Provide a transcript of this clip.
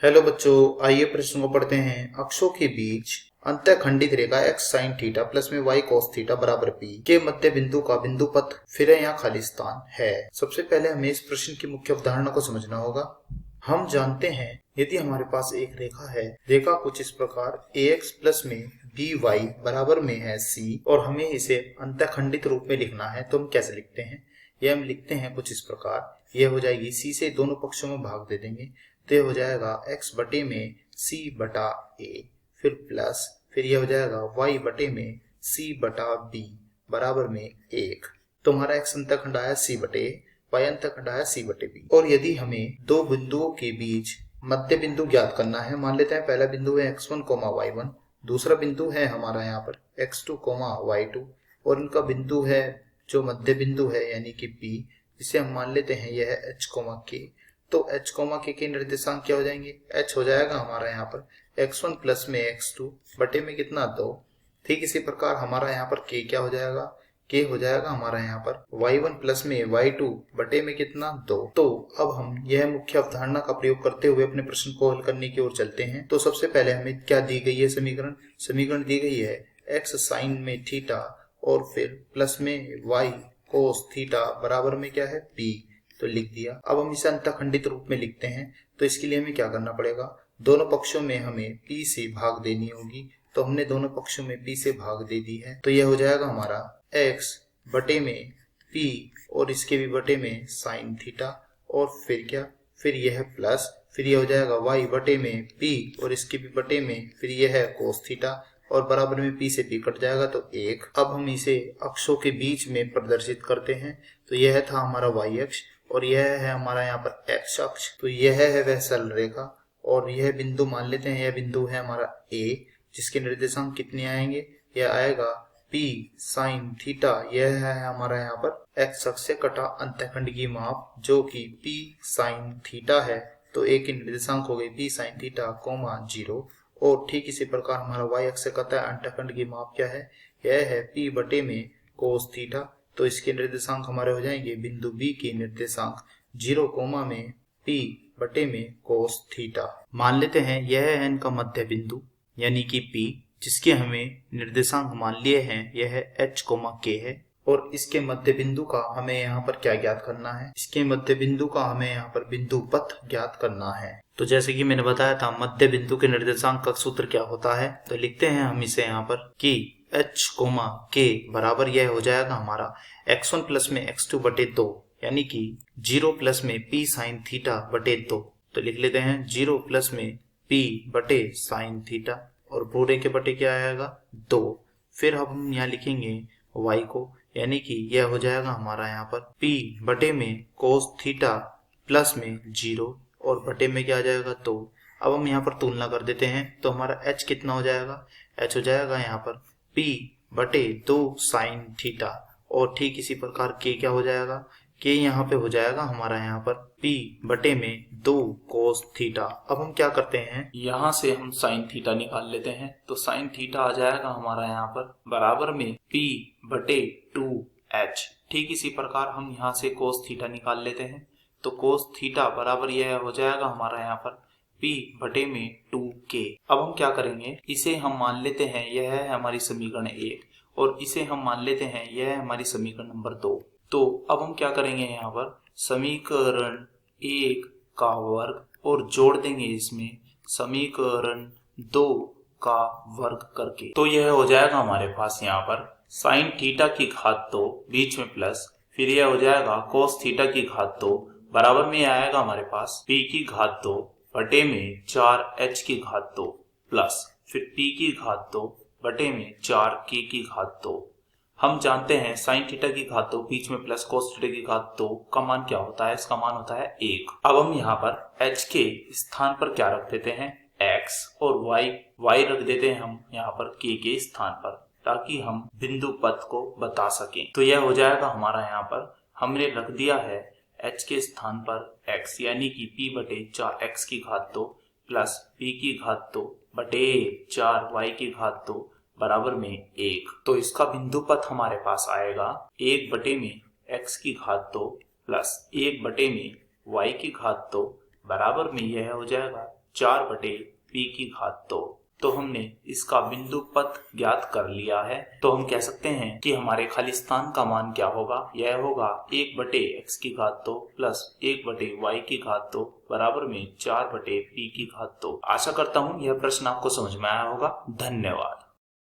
Hello बच्चों, आइए प्रश्न को पढ़ते हैं। अक्षों के बीच अंतःखंडित रेखा एक्स साइन थीटा प्लस में वाई कॉस थीटा बराबर पी के मध्य बिंदु का बिंदु पथ फिर यहाँ खाली स्थान है। सबसे पहले हमें इस प्रश्न की मुख्य अवधारणा को समझना होगा। हम जानते हैं यदि हमारे पास एक रेखा है, रेखा कुछ इस प्रकार ax प्लस में by बराबर में है c और हमें इसे अंतःखंडित रूप में लिखना है, तो हम कैसे लिखते हैं? यह हम लिखते हैं कुछ इस प्रकार। यह हो जाएगी c से दोनों पक्षों में भाग दे देंगे तो यह हो जाएगा x बटे में c बटा a, फिर प्लस, फिर यह हो जाएगा y बटे में c बटा b बराबर में 1। तो हमारा x अंतःखंड आया c बटे a, y अंतःखंड आया c बटे b। और यदि हमें दो बिंदुओं के बीच मध्य बिंदु ज्ञात करना है, मान लेते हैं पहला बिंदु है x1, y1, दूसरा बिंदु है हमारा यहाँ पर x2, y2 और इनका बिंदु है जो मध्य बिंदु है यानी कि P, जिसे हम मान लेते हैं यह है h, k। तो h, k के निर्देशांक क्या हो जाएंगे? h हो जाएगा हमारा यहाँ पर x1 प्लस में x2 बटे में कितना 2। ठीक इसी प्रकार हमारा यहाँ पर k क्या हो जाएगा? k हो जाएगा हमारा यहाँ पर y1 प्लस में y2 बटे में कितना 2। तो अब हम यह मुख्य अवधारणा का प्रयोग करते हुए अपने प्रश्न को हल करने की ओर चलते हैं। तो सबसे पहले हमें क्या दी गई है? समीकरण दी गई है x साइन में थीटा और फिर प्लस में y कोस थीटा बराबर में क्या है p, तो लिख दिया। अब हम इसे अंतःखंडित रूप में लिखते हैं, तो इसके लिए हमें क्या करना पड़ेगा? दोनों पक्षों में हमें p से भाग देनी होगी। तो हमने दोनों पक्षों में p से भाग दे दी है, तो यह हो जाएगा हमारा x बटे में p और इसके भी बटे में साइन थीटा और फिर क्या, फिर यह प्लस, फिर यह हो जाएगा y बटे में p और इसके भी बटे में फिर यह है कोस थीटा और बराबर में p से p कट जाएगा तो 1। अब हम इसे अक्षों के बीच में प्रदर्शित करते हैं। तो यह था हमारा y अक्ष और यह है हमारा यहाँ पर x अक्ष। तो यह है वह सरल रेखा और यह बिंदु मान लेते हैं, यह बिंदु है हमारा a, जिसके निर्देशांक कितने आएंगे? यह आएगा p साइन थीटा। यह है हमारा यहाँ पर x अक्ष से कटा अंतःखंड की माप जो कि p साइन थीटा है। तो a के निर्देशांक हो गए p साइन थीटा 0 और ठीक इसी प्रकार हमारा y अक्ष से कटा अंतःखंड की माप क्या है? यह है p बटे में कोस थीटा। तो इसके निर्देशांक हमारे हो जाएंगे बिंदु B के निर्देशांक 0 में p बटे में कोस थीटा। मान लेते हैं यह है इनका मध्य बिंदु यानी कि P, जिसके हमें निर्देशांक मान लिए हैं यह है h, k है और इसके मध्य बिंदु का हमें यहाँ पर क्या ज्ञात करना है? इसके मध्य बिंदु का हमें यहाँ पर बिंदु पथ ज्ञात करना है। तो जैसे कि मैंने बताया था मध्य बिंदु के निर्देशांक का सूत्र क्या होता है, तो लिखते हैं हम इसे यहाँ पर कि h, k बराबर यह हो जाएगा हमारा x1 प्लस में x2 बटे 2 यानी कि 0 प्लस में p साइन थीटा बटे 2। तो लिख लेते हैं 0 प्लस में p बटे साइन थीटा और पूरे के बटे क्या आएगा 2। फिर हम यहाँ लिखेंगे y को यानी कि यह हो जाएगा हमारा यहाँ पर p बटे में कोस थीटा प्लस में 0 और बटे में क्या आ जाएगा 2। अब हम यहाँ पर तुलना कर देते हैं तो हमारा h कितना हो जाएगा? h हो जाएगा यहाँ पर p बटे 2 साइन थीटा और ठीक इसी प्रकार k क्या हो जाएगा? k यहाँ पे हो जाएगा हमारा यहाँ पर p बटे में 2 कोस थीटा। अब हम क्या करते हैं, यहाँ से हम साइन थीटा निकाल लेते हैं। तो साइन थीटा आ जाएगा हमारा यहाँ पर बराबर में p बटे 2h। ठीक इसी प्रकार हम यहाँ से कोस थीटा निकाल लेते हैं। तो कोस थीटा बराबर यह हो जाएगा हमारा यहाँ पर p बटे में 2k। अब हम क्या करेंगे, इसे हम मान लेते हैं यह है हमारी समीकरण 1 और इसे हम मान लेते हैं यह है हमारी समीकरण नंबर 2। तो अब हम क्या करेंगे, यहाँ पर समीकरण 1 का वर्ग और जोड़ देंगे इसमें समीकरण 2 का वर्ग करके। तो यह हो जाएगा हमारे पास यहाँ पर साइन थीटा की घात 2 बीच में प्लस, फिर यह हो जाएगा कोस थीटा की घात 2 बराबर में आएगा हमारे पास p की घात 2 बटे में 4h की घात 2 प्लस फिर p की घात 2 बटे में 4k की घात 2। हम जानते हैं साइन थीटा की घात 2 बीच में प्लस कोस थीटा की घात 2 का मान क्या होता है? इसका मान होता है 1। अब हम यहाँ पर h के स्थान पर क्या रख देते हैं? x और y रख देते हैं हम यहाँ पर k के स्थान पर, ताकि हम बिंदु पथ को बता सकें। तो यह हो जाएगा हमारा यहाँ पर हमने रख दिया है h के स्थान पर x यानी कि p बटे 4x की घात 2 प्लस p की घात 2 बटे 4y की घात 2 बराबर में 1। तो इसका बिंदु पथ हमारे पास आएगा 1 बटे में x की घात 2 प्लस 1 बटे में y की घात 2 बराबर में यह हो जाएगा 4 बटे p की घात 2। तो हमने इसका बिंदु पथ ज्ञात कर लिया है। तो हम कह सकते हैं कि हमारे खाली स्थान का मान क्या होगा, यह होगा 1 बटे x की घात 2 प्लस 1 बटे y की घात 2 बराबर में 4 बटे p की घात 2। आशा करता हूँ यह प्रश्न आपको समझ में आया होगा। धन्यवाद।